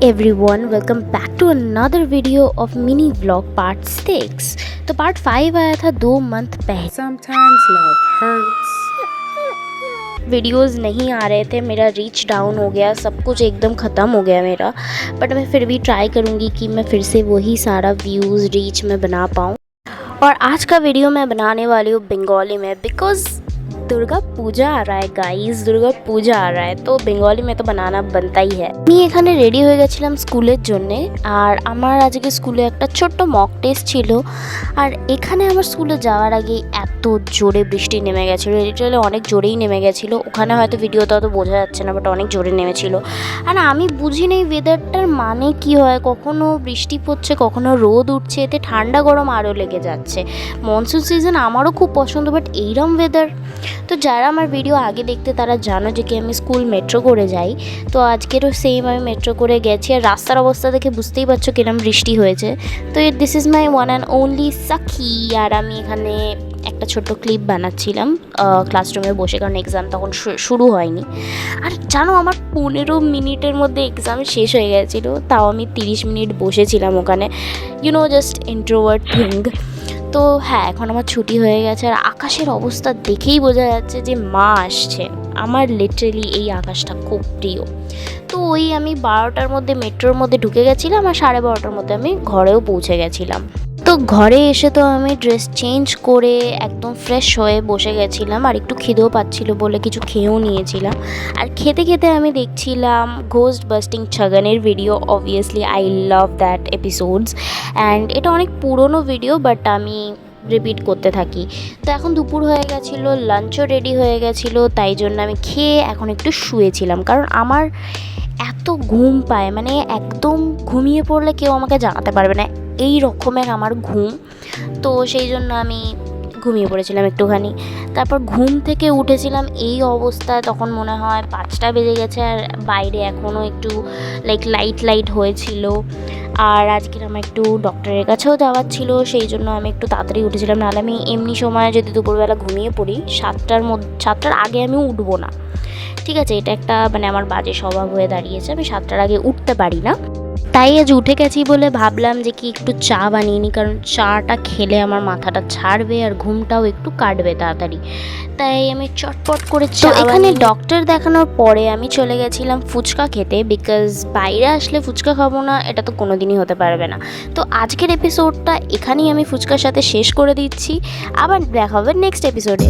everyone, welcome back to another video of mini vlog part 6। तो part 5 आया था 2 month पहले। Sometimes love hurts। वीडियोस नहीं आ रहे थे, मेरा रीच डाउन हो गया, सब कुछ एकदम ख़त्म हो गया मेरा। बट मैं फिर भी ट्राई करूँगी कि मैं फिर से वही सारा व्यूज़ रीच में बना पाऊँ। और आज का वीडियो मैं बनाने वाली हूँ बंगाली में, बिकॉज़ दुर्गा पूजा आ रहा है गाइज, दुर्गा पूजा आ रहा है तो বেঙ্গলি में तो বানানা बनताই है। আমি এখানে রেডি হয়ে গেছিলাম স্কুলের জন্যে, আর আমার আজকে স্কুলে একটা ছোট্ট মক টেস্ট ছিল। আর এখানে আমার স্কুলে যাওয়ার আগে এত জোরে বৃষ্টি নেমে গেছিলো, লিটারালি অনেক জোরেই নেমে গেছিলো। ওখানে হয়তো ভিডিওতে অত বোঝা যাচ্ছে না, বাট অনেক জোরে নেমেছিল। আর আমি বুঝি নেই ওয়েদারটার মানে কি হয়, কখনো বৃষ্টি পড়ছে কখনো রোদ উঠছে, এতে ঠান্ডা গরম আরও লেগে যাচ্ছে। মনসুন সিজন আমারও খুব পছন্দ, বাট এইরকম ওয়েদার। তো যারা আমার ভিডিও আগে দেখতে তারা জানো যে কি আমি স্কুল মেট্রো করে যাই, তো আজকেরও সেম আমি মেট্রো করে গেছি। আর রাস্তার অবস্থা দেখে বুঝতেই পারছো কিরম বৃষ্টি হয়েছে। তো this is my one and only Sakhi. আর আমি এখানে একটা ছোট্ট ক্লিপ বানাচ্ছিলাম ক্লাসরুমে বসে, কারণ এক্সাম তখন শুরু হয়নি। আর জানো আমার 15 মিনিটের মধ্যে এক্সাম শেষ হয়ে গেছিলো, তাও আমি 30 মিনিট বসেছিলাম ওখানে, জাস্ট ইন্ট্রোভার্ট থিং। তো হ্যাঁ, এখন আমার ছুটি হয়ে গেছে। আর আকাশের অবস্থা দেখেই বোঝা যাচ্ছে যে মা আসছে। আমার লিটারেলি এই আকাশটা খুব প্রিয়। তো ওই আমি 12টার মধ্যে মেট্রোর মধ্যে ঢুকে গেছিলাম, আর 12:30টার মধ্যে আমি ঘরেও পৌঁছে গেছিলাম। তো ঘরে এসে তো আমি ড্রেস চেঞ্জ করে একদম ফ্রেশ হয়ে বসে গেছিলাম, আর একটু খিদেও পাচ্ছিল বলে কিছু খেয়েও নিয়েছিলাম। আর খেতে খেতে আমি দেখছিলাম ঘোস্ট বাস্টিং ছগনের ভিডিও। Obviously I love that episodes, অ্যান্ড এটা অনেক পুরনো ভিডিও, বাট আমি রিপিট করতে থাকি। তো এখন দুপুর হয়ে গেছিলো, লাঞ্চও রেডি হয়ে গেছিলো, তাই জন্য আমি খেয়ে এখন একটু শুয়েছিলাম। কারণ আমার এত ঘুম পায়, মানে একদম ঘুমিয়ে পড়লে কেউ আমাকে জাগাতে পারবে না, এই রকমের আমার ঘুম। তো সেই জন্য আমি ঘুমিয়ে পড়েছিলাম একটুখানি। তারপর ঘুম থেকে উঠেছিলাম এই অবস্থায়, তখন মনে হয় 5টা বেজে গেছে, আর বাইরে এখনও একটু লাইট হয়েছিল। আর আজকের আমার একটু ডক্টরের কাছেও যাওয়ার ছিল, সেই জন্য আমি একটু তাড়াতাড়ি উঠেছিলাম। নাহলে আমি এমনি সময় যদি দুপুরবেলা ঘুমিয়ে পড়ি 7টার আগে আমি উঠবো না। ঠিক আছে, এটা একটা আমার বাজে স্বভাব হয়ে দাঁড়িয়েছে, আমি 7টার আগে উঠতে পারি না। তাই আজ উঠে গেছি বলে ভাবলাম যে কি একটু চা বানিয়ে নিই, কারণ চাটা খেলে আমার মাথাটা ছাড়বে আর ঘুমটাও একটু কাটবে তাড়াতাড়ি। তাই আমি চটপট করে চা। এখানে ডক্টর দেখানোর পরে আমি চলে গেছিলাম ফুচকা খেতে, বিকজ বাইরে আসলে ফুচকা খাবো না এটা তো কোনো দিনই হতে পারবে না। তো আজকের এপিসোডটা এখানেই আমি ফুচকার সাথে শেষ করে দিচ্ছি, আবার দেখা হবে নেক্সট এপিসোডে।